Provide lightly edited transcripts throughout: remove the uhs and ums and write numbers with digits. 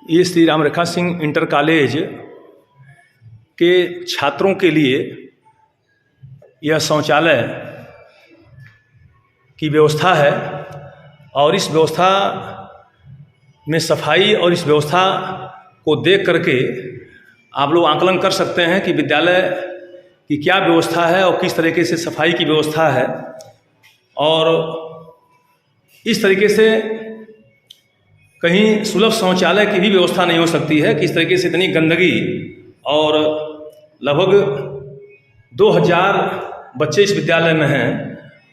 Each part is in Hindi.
ये श्री राम रेखा सिंह इंटर कॉलेज के छात्रों के लिए यह शौचालय की व्यवस्था है और इस व्यवस्था में सफाई और इस व्यवस्था को देख करके आप लोग आकलन कर सकते हैं कि विद्यालय की क्या व्यवस्था है और किस तरीके से सफाई की व्यवस्था है। और इस तरीके से कहीं सुलभ शौचालय की भी व्यवस्था नहीं हो सकती है कि इस तरीके से इतनी गंदगी और लगभग 2000 बच्चे इस विद्यालय में हैं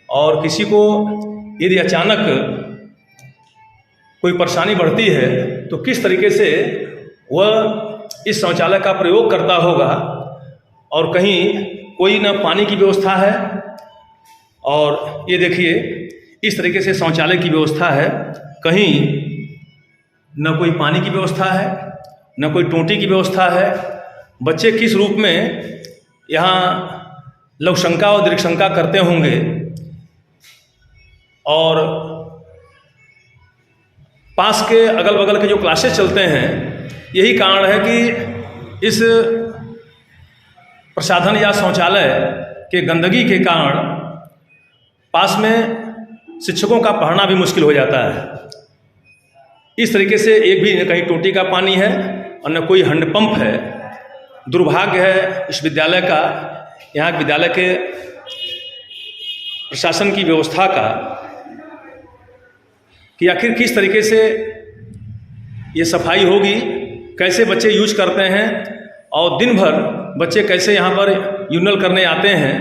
और किसी को यदि अचानक कोई परेशानी बढ़ती है तो किस तरीके से वह इस शौचालय का प्रयोग करता होगा। और कहीं कोई न पानी की व्यवस्था है और ये देखिए इस तरीके से शौचालय की व्यवस्था है, कहीं न कोई पानी की व्यवस्था है न कोई टोंटी की व्यवस्था है। बच्चे किस रूप में यहाँ लघुशंका और दीर्घशंका करते होंगे और पास के अगल बगल के जो क्लासेस चलते हैं, यही कारण है कि इस प्रसाधन या शौचालय के गंदगी के कारण पास में शिक्षकों का पढ़ना भी मुश्किल हो जाता है। इस तरीके से एक भी न कहीं टोटी का पानी है और न कोई हैंडपंप है। दुर्भाग्य है इस विद्यालय का, यहाँ विद्यालय के प्रशासन की व्यवस्था का कि आखिर किस तरीके से ये सफाई होगी, कैसे बच्चे यूज करते हैं और दिन भर बच्चे कैसे यहाँ पर यूरिनल करने आते हैं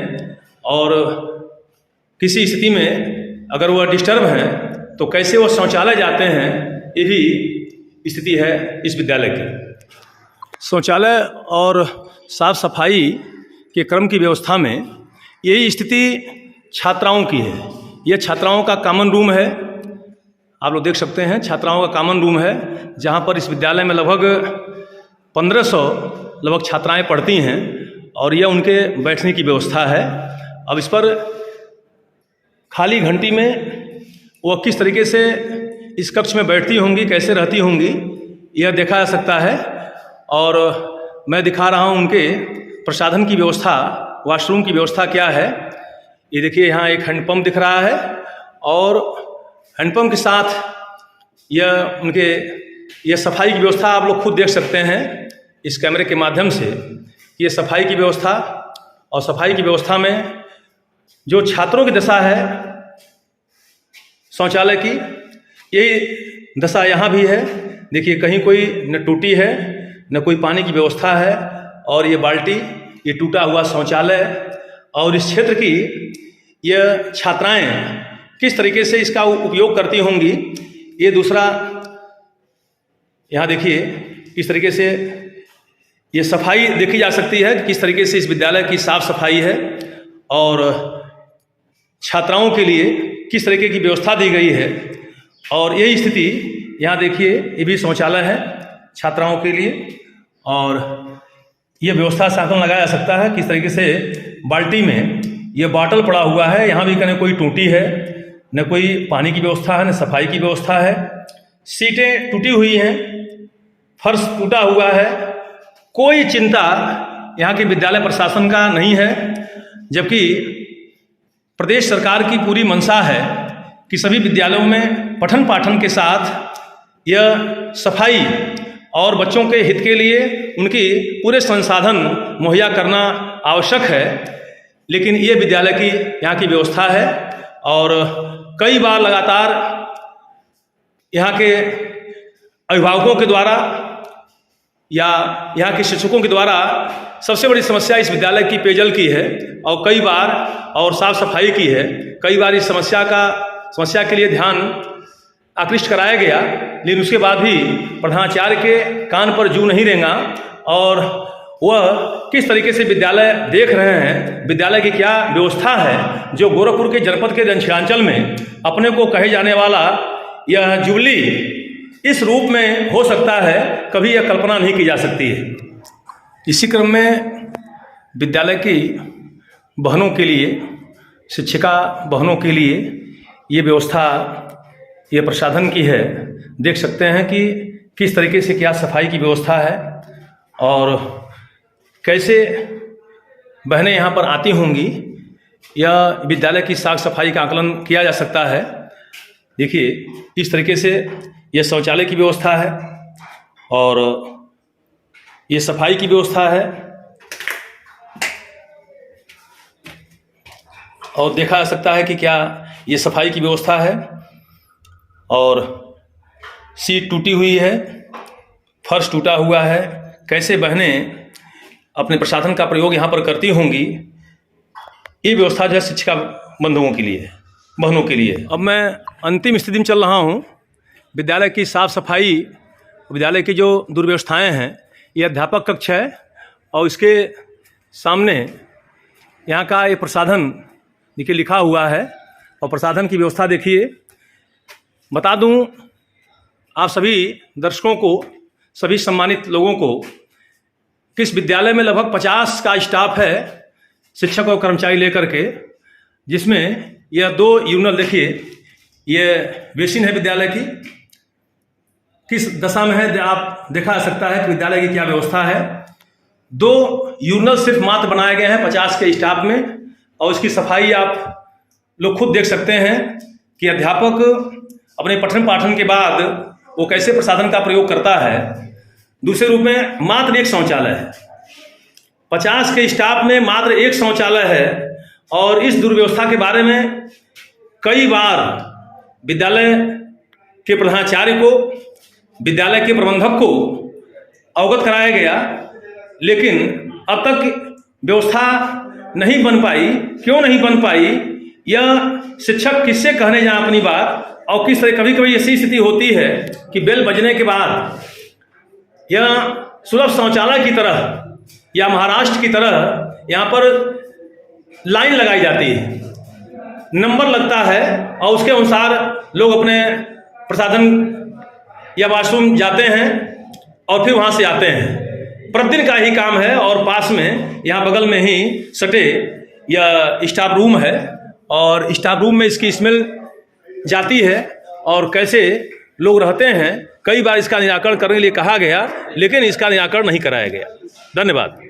और किसी स्थिति में अगर वह डिस्टर्ब हैं तो कैसे वह शौचालय जाते हैं, ये भी स्थिति है इस विद्यालय की। शौचालय और साफ सफाई के क्रम की व्यवस्था में यही स्थिति छात्राओं की है। यह छात्राओं का कॉमन रूम है, आप लोग देख सकते हैं छात्राओं का कॉमन रूम है जहाँ पर इस विद्यालय में लगभग 1500 छात्राएं पढ़ती हैं और यह उनके बैठने की व्यवस्था है। अब इस पर खाली घंटी में वह किस तरीके से इस कक्ष में बैठती होंगी, कैसे रहती होंगी, यह देखा जा सकता है। और मैं दिखा रहा हूँ उनके प्रसाधन की व्यवस्था, वॉशरूम की व्यवस्था क्या है। ये देखिए यहाँ एक हैंडपंप दिख रहा है और हैंडपंप के साथ यह सफाई की व्यवस्था आप लोग खुद देख सकते हैं इस कैमरे के माध्यम से। ये सफाई की व्यवस्था और सफाई की व्यवस्था में जो छात्रों की दशा है शौचालय की, यही दशा यहाँ भी है। देखिए कहीं कोई न टूटी है न कोई पानी की व्यवस्था है और ये बाल्टी, ये टूटा हुआ शौचालय और इस क्षेत्र की यह छात्राएं किस तरीके से इसका उपयोग करती होंगी। ये दूसरा यहाँ देखिए इस तरीके से ये सफाई देखी जा सकती है कि किस तरीके से इस विद्यालय की साफ सफाई है और छात्राओं के लिए किस तरीके की व्यवस्था दी गई है। और यही स्थिति यहाँ देखिए, ये भी शौचालय है छात्राओं के लिए और ये व्यवस्था से आकलन लगाया जा सकता है किस तरीके से बाल्टी में ये बॉटल पड़ा हुआ है। यहाँ भी कहीं कोई टूटी है, न कोई पानी की व्यवस्था है, न सफाई की व्यवस्था है। सीटें टूटी हुई हैं, फर्श टूटा हुआ है। कोई चिंता यहाँ के विद्यालय प्रशासन का नहीं है, जबकि प्रदेश सरकार की पूरी मंशा है कि सभी विद्यालयों में पठन पाठन के साथ यह सफाई और बच्चों के हित के लिए उनकी पूरे संसाधन मुहैया करना आवश्यक है। लेकिन ये विद्यालय की यहाँ की व्यवस्था है और कई बार लगातार यहाँ के अभिभावकों के द्वारा या यहाँ के शिक्षकों के द्वारा सबसे बड़ी समस्या इस विद्यालय की पेयजल की है और कई बार और साफ सफाई की है। कई बार इस समस्या के लिए ध्यान आकृष्ट कराया गया, लेकिन उसके बाद भी प्रधानाचार्य के कान पर जू नहीं रेंगा और वह किस तरीके से विद्यालय देख रहे हैं, विद्यालय की क्या व्यवस्था है। जो गोरखपुर के जनपद के दक्षिणांचल में अपने को कहे जाने वाला यह जुबली इस रूप में हो सकता है, कभी यह कल्पना नहीं की जा सकती है। इसी क्रम में विद्यालय की बहनों के लिए, शिक्षिका बहनों के लिए ये व्यवस्था ये प्रसाधन की है। देख सकते हैं कि किस तरीके से क्या सफाई की व्यवस्था है और कैसे बहनें यहाँ पर आती होंगी या विद्यालय की साफ सफाई का आकलन किया जा सकता है। देखिए, इस तरीके से यह शौचालय की व्यवस्था है और ये सफाई की व्यवस्था है और देखा जा सकता है कि क्या ये सफाई की व्यवस्था है और सीट टूटी हुई है, फर्श टूटा हुआ है। कैसे बहनें अपने प्रसाधन का प्रयोग यहाँ पर करती होंगी, ये व्यवस्था जो है शिक्षिका बंधुओं के लिए, बहनों के लिए। अब मैं अंतिम स्थिति में चल रहा हूँ। विद्यालय की साफ सफाई, विद्यालय की जो दुर्व्यवस्थाएं हैं, ये अध्यापक कक्ष है और इसके सामने यहाँ का ये प्रसाधन देखिए लिखा हुआ है और प्रसाधन की व्यवस्था देखिए। बता दूं आप सभी दर्शकों को, सभी सम्मानित लोगों को कि इस विद्यालय में लगभग 50 का स्टाफ है, शिक्षक और कर्मचारी लेकर के, जिसमें यह 2 यूरिनल देखिए, ये बेसिन है विद्यालय की, किस दशा में है आप देखा जा सकता है कि विद्यालय की क्या व्यवस्था है। 2 यूरिनल सिर्फ मात्र बनाए गए हैं 50 के स्टाफ में और इसकी सफाई आप लोग खुद देख सकते हैं कि अध्यापक अपने पठन पाठन के बाद वो कैसे प्रसाधन का प्रयोग करता है। दूसरे रूप में मात्र 1 शौचालय है, 50 के स्टाफ में मात्र 1 शौचालय है और इस दुर्व्यवस्था के बारे में कई बार विद्यालय के प्रधानाचार्य को, विद्यालय के प्रबंधक को अवगत कराया गया, लेकिन अब तक व्यवस्था नहीं बन पाई। क्यों नहीं बन पाई, यह शिक्षक किससे कहने जाएं अपनी बात। और किस तरह कभी कभी ऐसी स्थिति होती है कि बेल बजने के बाद यह सुलभ शौचालय की तरह या महाराष्ट्र की तरह यहाँ पर लाइन लगाई जाती है, नंबर लगता है और उसके अनुसार लोग अपने प्रसाधन या वॉशरूम जाते हैं और फिर वहाँ से आते हैं। प्रतिदिन का ही काम है और पास में यहाँ बगल में ही सटे या स्टाफ रूम है और स्टाफ रूम में इसकी स्मेल जाती है और कैसे लोग रहते हैं। कई बार इसका निराकरण करने के लिए कहा गया, लेकिन इसका निराकरण नहीं कराया गया। धन्यवाद।